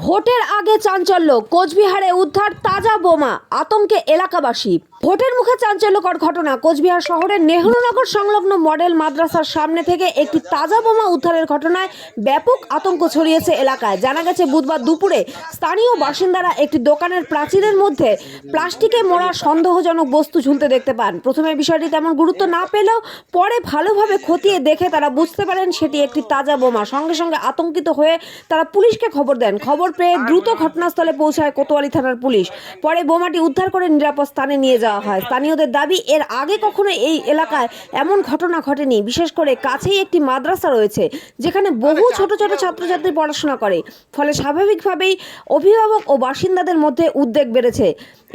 ভোটের আগে চাঞ্চল্য, কোচবিহারে উদ্ধার তাজা বোমা, আতঙ্কে এলাকাবাসী। ভোটের মুখে চাঞ্চল্যকর ঘটনা। কোচবিহার শহরের নেহরুনগর সংলগ্ন মডেল মাদ্রাসার সামনে থেকে একটি তাজা বোমা উদ্ধারের ঘটনায় ব্যাপক আতঙ্ক ছড়িয়েছে এলাকায়। জানা গেছে, বুধবার দুপুরে স্থানীয় বাসিন্দারা একটি দোকানের প্রাচীরের মধ্যে প্লাস্টিকে মোড়া সন্দেহজনক বস্তু ঝুলতে দেখতে পান। প্রথমে বিষয়টি তেমন গুরুত্ব না পেলেও পরে ভালোভাবে খতিয়ে দেখে তারা বুঝতে পারেন সেটি একটি তাজা বোমা। সঙ্গে সঙ্গে আতঙ্কিত হয়ে তারা পুলিশকে খবর দেন। খবর পেয়ে দ্রুত ঘটনাস্থলে পৌঁছায় কোতোয়ালি থানার পুলিশ। পরে বোমাটি উদ্ধার করে নিরাপদ স্থানে নিয়ে যাওয়া হয়। স্থানীয়দের দাবি, এর আগে কখনো এই এলাকায় এমন ঘটনা ঘটেনি। বিশেষ করে কাছেই একটি মাদ্রাসা রয়েছে যেখানে বহু ছোট ছোট ছাত্রছাত্রী পড়াশোনা করে, ফলে স্বাভাবিকভাবেই অভিভাবক ও বাসিন্দাদের মধ্যে উদ্বেগ বেড়েছে।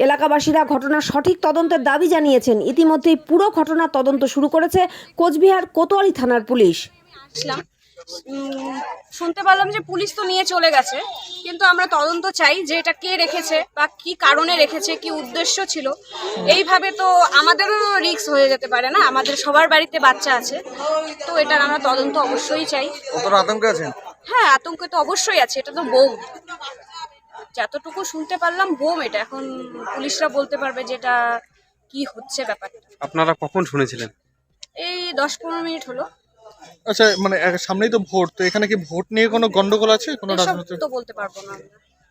এলাকাবাসীরা ঘটনার সঠিক তদন্তের দাবি জানিয়েছেন। ইতিমধ্যেই পুরো ঘটনার তদন্ত শুরু করেছে কোচবিহার কোতোয়ালি থানার পুলিশ। শুনতে পারলাম যে পুলিশ তো নিয়ে চলে গেছে, কিন্তু আমরা তদন্ত চাই যে এটা কে রেখেছে বা কি কারণে রেখেছে, কি উদ্দেশ্য ছিল। এইভাবে তো আমাদেরও রিস্ক হয়ে যেতে পারে না, আমাদের সবার বাড়িতে বাচ্চা আছে, তো এটার আমরা তদন্ত অবশ্যই চাই। কতটা আতঙ্কে আছেন? হ্যাঁ, আতঙ্ক তো অবশ্যই আছে, এটা তো বোম। যতটুকু শুনতে পারলাম বোম, এটা এখন পুলিশরা বলতে পারবে যে এটা কি হচ্ছে ব্যাপারটা। আপনারা কখন শুনেছিলেন? এই 10-15 মিনিট হলো। আচ্ছা, মানে সামনেই তো ভোট, তো এখানে কি ভোট নিয়ে কোনো গন্ডগোল আছে? কোনো এসব রাজনৈতিক? তো বলতে পারবো না।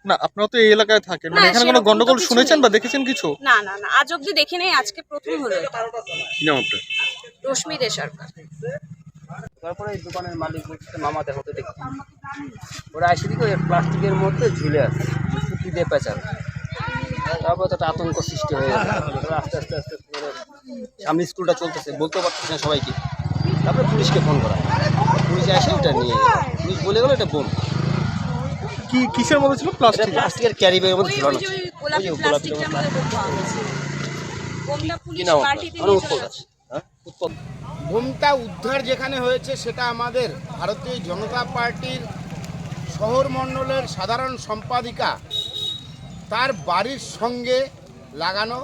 না, আপনারা তো এই এলাকায় থাকেন, মানে না, এখানে কোনো সেরকম তো গন্ডগোল কিছু শুনেছেন নেই। বা দেখেছেন কিছু? না না না, আজ অব্দি দেখি নেই, আজকে প্রথম হলো এটা। কি নাম আপনার? রশ্মি দে সরকার। তারপরে এই দোকানের মালিক বলছে মামা দেখো তো দেখি, ওরা আসে দিকে প্লাস্টিকের মধ্যে ঝুলে আছে, কি দিয়ে পেঁচাল। তারপর তো একটা আতঙ্ক সৃষ্টি হয়ে গেছে। আস্তে আস্তে আস্তে করে সামনে স্কুলটা চলতেছে, বলতে পারতেছে না সবাইকে। তারপরে পুলিশকে ফোন করা, পুলিশ এসে ওটা নিয়ে গেল। পুলিশ বলে গেলো এটা বোম। কি কিসের মধ্যে ছিল? প্লাস্টিক? প্লাস্টিকের ক্যারি ব্যাগের মধ্যে ঝুলানো। গোলাপি প্লাস্টিকটার মধ্যে বোম পাওয়া গেছে। বোমটা কি পুলিশ নাম পার্টিতে আপনার? নিয়ে উৎপল চলে দাস। গেছে। হ্যাঁ, উৎপল। বোমটা উদ্ধার যেখানে হয়েছে সেটা আমাদের ভারতীয় জনতা পার্টির শহর মণ্ডলের সাধারণ সম্পাদিকা তার বাড়ির সঙ্গে লাগানো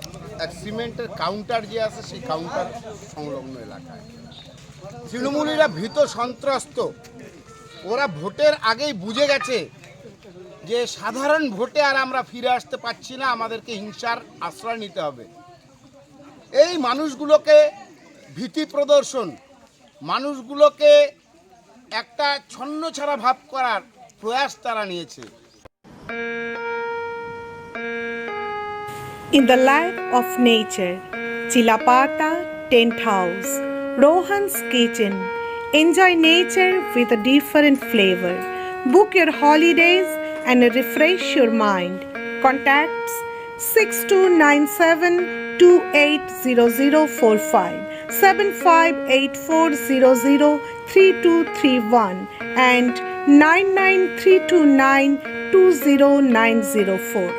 এক সিমেন্টের কাউন্টার যে আছে, সেই কাউন্টার সংলগ্ন এলাকায় তৃণমূলীরা ভীত সন্ত্রস্ত। ওরা ভোটের আগেই বুঝে গেছে যে সাধারণ ভোটে আর আমরা ফিরে আসতে পারছি না, আমাদেরকে হিংসার আশ্রয় নিতে হবে। এই মানুষগুলোকে ভীতি প্রদর্শন, মানুষগুলোকে একটা ছন্নছাড়া ভাব করার প্রয়াস তারা নিয়েছে। In the life of nature, Chilapata Tent House, Rohan's Kitchen. Enjoy nature with a different flavor. Book your holidays and refresh your mind. Contacts 6297 280045, 758400 3231 and 99329 20904.